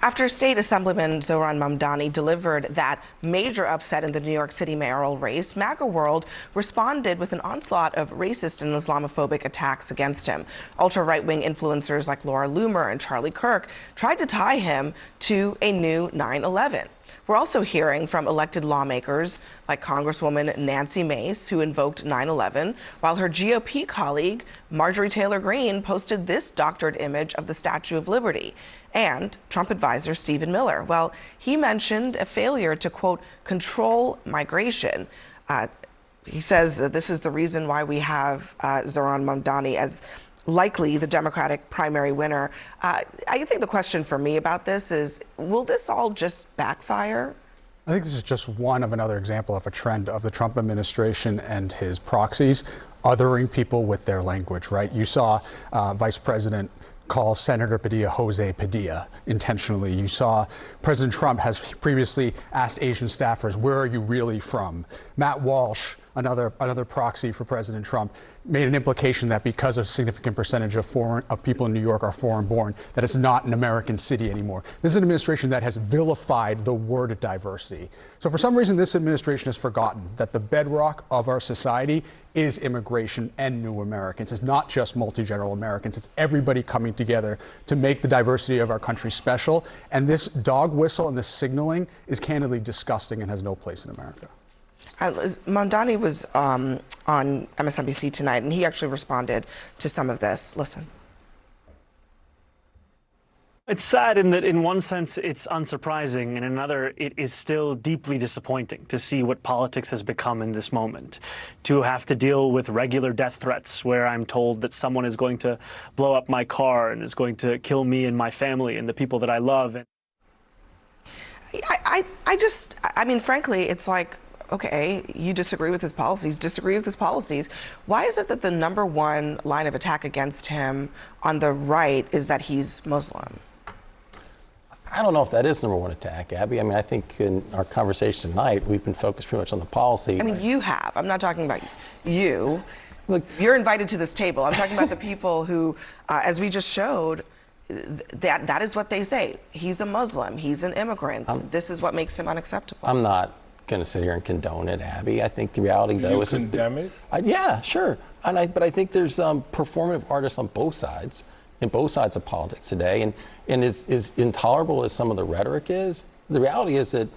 After State Assemblyman Zohran Mamdani delivered that major upset in the New York City mayoral race, MAGA World responded with an onslaught of racist and Islamophobic attacks against him. Ultra-right-wing influencers like Laura Loomer and Charlie Kirk tried to tie him to a new 9/11. We're also hearing from elected lawmakers like Congresswoman Nancy Mace, who invoked 9/11, while her GOP colleague, Marjorie Taylor Greene, posted this doctored image of the Statue of Liberty. And Trump advisor Stephen Miller, well, he mentioned a failure to, quote, control migration. He says that this is the reason why we have Zohran Mamdani as likely the Democratic primary winner. I think the question for me about this is, will this all just backfire? I think this is just one of another example of a trend of the Trump administration and his proxies othering people with their language, right? You saw Vice President call Senator Padilla Jose Padilla intentionally. You saw President Trump has previously asked Asian staffers, where are you really from? Matt Walsh, another proxy for President Trump, made an implication that because a significant percentage of people in New York are foreign-born, that it's not an American city anymore. This is an administration that has vilified the word diversity. So for some reason, this administration has forgotten that the bedrock of our society is immigration and new Americans. It's not just multi-general Americans. It's everybody coming together to make the diversity of our country special. And this dog whistle and this signaling is candidly disgusting and has no place in America. Mamdani was on MSNBC tonight, and he actually responded to some of this. Listen. It's sad in that in one sense it's unsurprising, in another it is still deeply disappointing to see what politics has become in this moment. To have to deal with regular death threats where I'm told that someone is going to blow up my car and is going to kill me and my family and the people that I love. I mean, frankly, it's like, okay, you disagree with his policies, Why is it that the number one line of attack against him on the right is that he's Muslim? I don't know if that is number one attack, Abby. I mean, I think in our conversation tonight, we've been focused pretty much on the policy. I mean, you have. I'm not talking about you. Look, you're invited to this table. I'm talking about the people who, as we just showed, that is what they say. He's a Muslim. He's an immigrant. This is what makes him unacceptable. I'm not going to sit here and condone it, Abby. I think the reality, though, is condemn it. Yeah, sure. But I think there's performative artists on both sides, in both sides of politics today, and as intolerable as some of the rhetoric is, the reality is that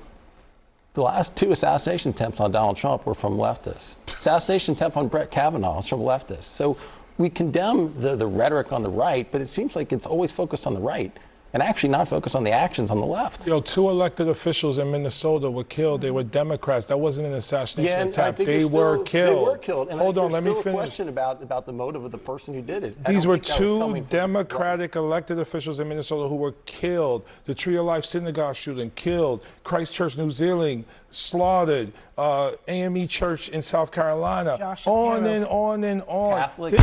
the last two assassination attempts on Donald Trump were from leftists. Assassination attempt on Brett Kavanaugh is from leftists. So we condemn the rhetoric on the right, but it seems like it's always focused on the right and actually not focused on the actions on the left. Yo, 2 elected officials in Minnesota were killed. They were Democrats. That wasn't an assassination attempt. They were killed. They were killed. And Hold on, let me finish. There's a question about the motive of the person who did it. These were 2 Democratic elected officials in Minnesota who were killed. The Tree of Life synagogue shooting, killed. Christchurch, New Zealand, slaughtered. AME Church in South Carolina. On and on and on. Catholic.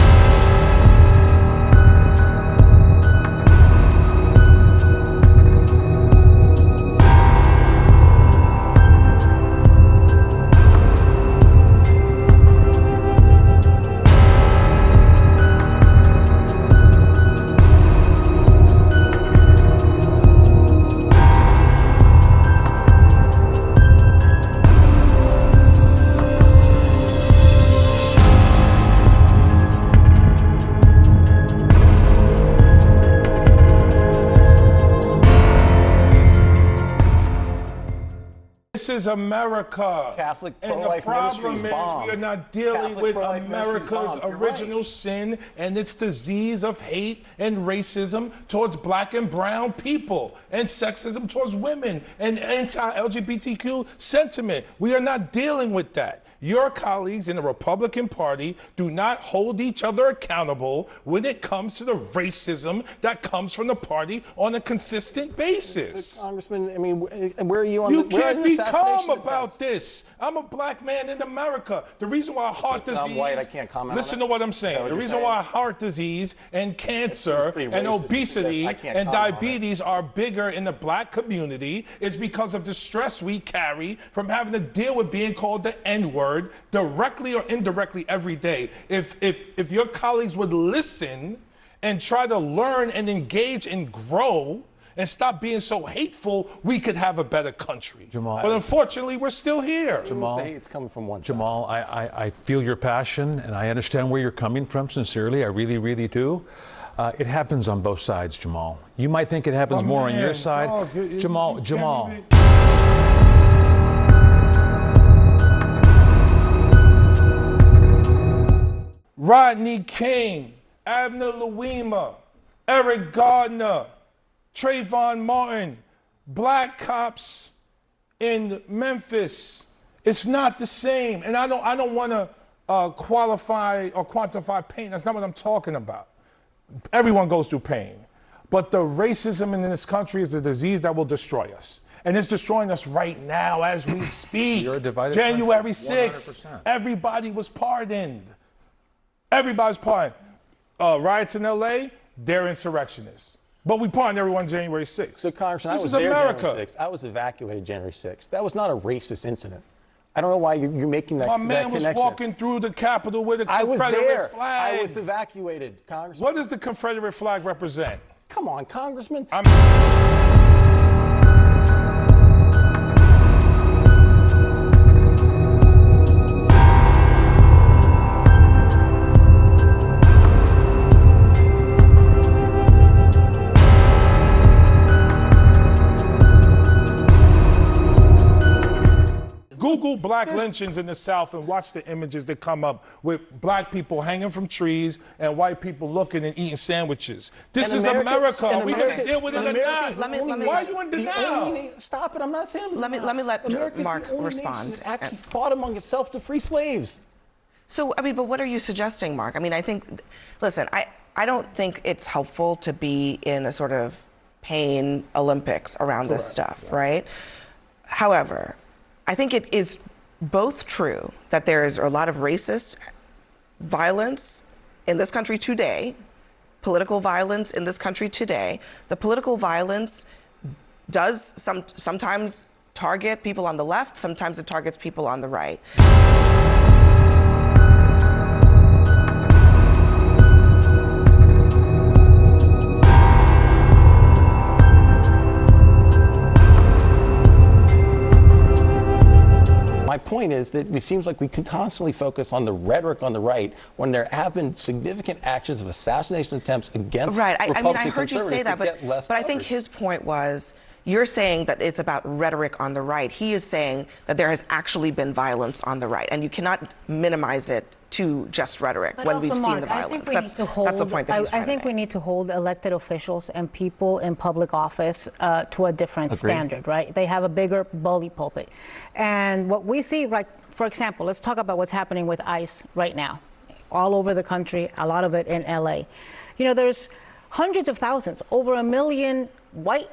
This is America. Catholic pro-life ministries bombed. We are not dealing with America's original sin and its disease of hate and racism towards black and brown people and sexism towards women and anti-LGBTQ sentiment. We are not dealing with that. Your colleagues in the Republican Party do not hold each other accountable when it comes to the racism that comes from the party on a consistent basis. Congressman, I mean, where are you on You can't be calm about this. I'm a black man in America. The reason why heart disease... I'm white, I can't comment Listen on to what I'm saying. The reason why heart disease and cancer and obesity and diabetes are bigger in the black community is because of the stress we carry from having to deal with being called the N-word directly or indirectly every day. If your colleagues would listen and try to learn and engage and grow and stop being so hateful, we could have a better country. Jamal, but unfortunately, we're still here. Jamal, the hate's coming from one side. Jamal, I feel your passion, and I understand where you're coming from, sincerely. I really, really do. It happens on both sides, Jamal. You might think it happens more on your side. Dog, Jamal. Rodney King, Abner Louima, Eric Gardner, Trayvon Martin, black cops in Memphis. It's not the same. And I don't want to qualify or quantify pain. That's not what I'm talking about. Everyone goes through pain. But the racism in this country is the disease that will destroy us. And it's destroying us right now as we speak. You're a divided January country, 6th, 100%. everybody was pardoned. Everybody's pardoned. Riots in LA, they're insurrectionists. But we pardoned everyone January 6th. So, Congressman, this I was is there America. January 6th. I was evacuated January 6th. That was not a racist incident. I don't know why you're making that My connection. man was walking through the Capitol with a Confederate flag. I was evacuated, Congressman. What does the Confederate flag represent? Come on, Congressman. Google black lynchings in the South and watch the images that come up with black people hanging from trees and white people looking and eating sandwiches. This is America. Are we going to deal with it or not? Why are you in denial? Stop it. I'm not saying Let me let America's Mark the only respond. nation that actually fought among itself to free slaves. So, I mean, but what are you suggesting, Mark? I mean, I think, listen, I don't think it's helpful to be in a sort of pain Olympics around this stuff, right? However, I think it is both true that there is a lot of racist violence in this country today, political violence in this country today. The political violence does sometimes target people on the left, sometimes it targets people on the right. My point is that it seems like we can constantly focus on the rhetoric on the right when there have been significant actions of assassination attempts against I mean, I heard you say that, but I think his point was, you're saying that it's about rhetoric on the right. He is saying that there has actually been violence on the right, and you cannot minimize it to just rhetoric when we've seen the violence. That's the point that he's trying I think we need to hold elected officials and people in public office to a different standard, right? They have a bigger bully pulpit. And what we see, like, for example, let's talk about what's happening with ICE right now, all over the country, a lot of it in LA. You know, there's hundreds of thousands, over 1 million white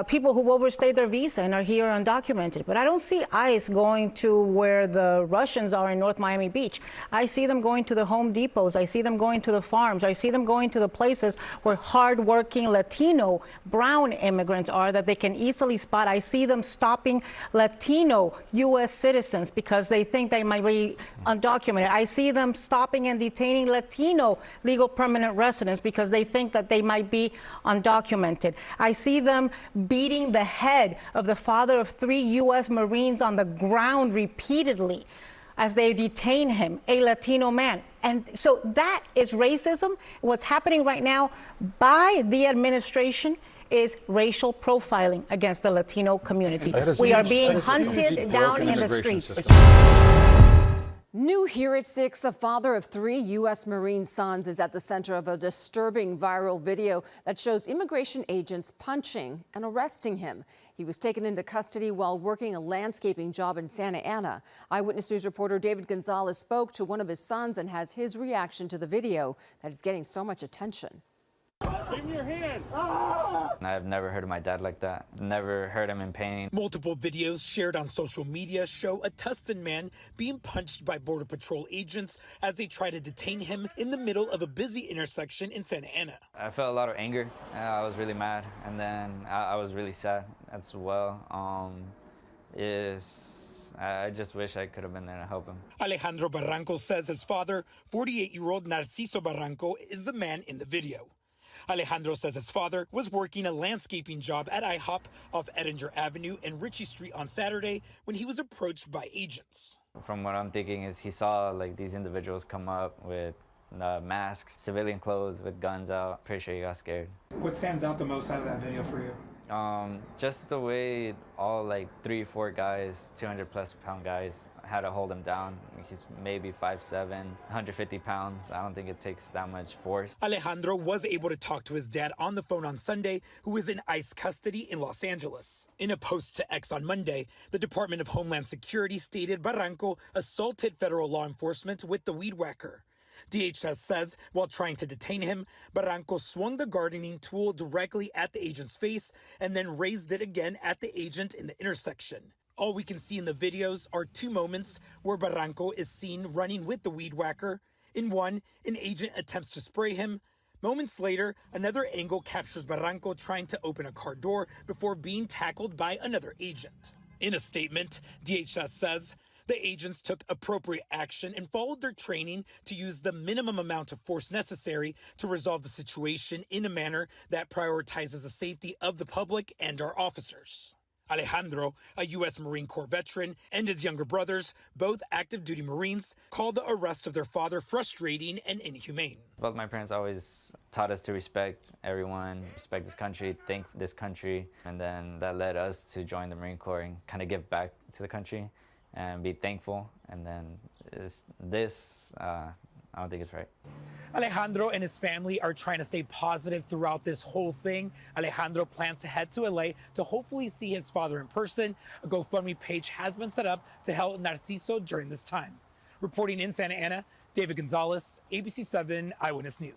people who've overstayed their visa and are here undocumented. But I don't see ICE going to where the Russians are in North Miami Beach. I see them going to the Home Depots. I see them going to the farms. I see them going to the places where hardworking Latino, brown immigrants are that they can easily spot. I see them stopping Latino U.S. citizens because they think they might be undocumented. I see them stopping and detaining Latino legal permanent residents because they think that they might be undocumented. I see them beating the head of the father of 3 U.S. Marines on the ground repeatedly as they detain him, a Latino man. And so that is racism. What's happening right now by the administration is racial profiling against the Latino community. We are being hunted down in the streets. New here at 6, a father of 3 U.S. Marine sons is at the center of a disturbing viral video that shows immigration agents punching and arresting him. He was taken into custody while working a landscaping job in Santa Ana. Eyewitness News reporter David Gonzalez spoke to one of his sons and has his reaction to the video that is getting so much attention. Give me your hand. I've never heard of my dad like that. Never heard him in pain. Multiple videos shared on social media show a Tustin man being punched by Border Patrol agents as they try to detain him in the middle of a busy intersection in Santa Ana. I felt a lot of anger. I was really mad, and then I was really sad as well. I just wish I could have been there to help him. Alejandro Barranco says his father, 48-year-old Narciso Barranco, is the man in the video. Alejandro says his father was working a landscaping job at IHOP off Edinger Avenue and Ritchie Street on Saturday when he was approached by agents. From what I'm thinking is he saw like these individuals come up with masks, civilian clothes with guns out. Pretty sure he got scared. What stands out the most out of that video for you? Just the way all like 3 or 4 guys, 200+ pound guys, had to hold him down. He's maybe 5'7", 150 pounds. I don't think it takes that much force. Alejandro was able to talk to his dad on the phone on Sunday, who is in ICE custody in Los Angeles. In a post to X on Monday, the Department of Homeland Security stated Barranco assaulted federal law enforcement with the weed whacker. DHS says while trying to detain him, Barranco swung the gardening tool directly at the agent's face and then raised it again at the agent in the intersection. All we can see in the videos are 2 moments where Barranco is seen running with the weed whacker. In one, an agent attempts to spray him. Moments later, another angle captures Barranco trying to open a car door before being tackled by another agent. In a statement, DHS says the agents took appropriate action and followed their training to use the minimum amount of force necessary to resolve the situation in a manner that prioritizes the safety of the public and our officers. Alejandro, a U.S. Marine Corps veteran, and his younger brothers, both active duty Marines, called the arrest of their father frustrating and inhumane. Both my parents always taught us to respect everyone, respect this country, thank this country, and then that led us to join the Marine Corps and kind of give back to the country and be thankful. And then I don't think it's right. Alejandro and his family are trying to stay positive throughout this whole thing. Alejandro plans to head to LA to hopefully see his father in person. A GoFundMe page has been set up to help Narciso during this time. Reporting in Santa Ana, David Gonzalez, ABC 7 Eyewitness News.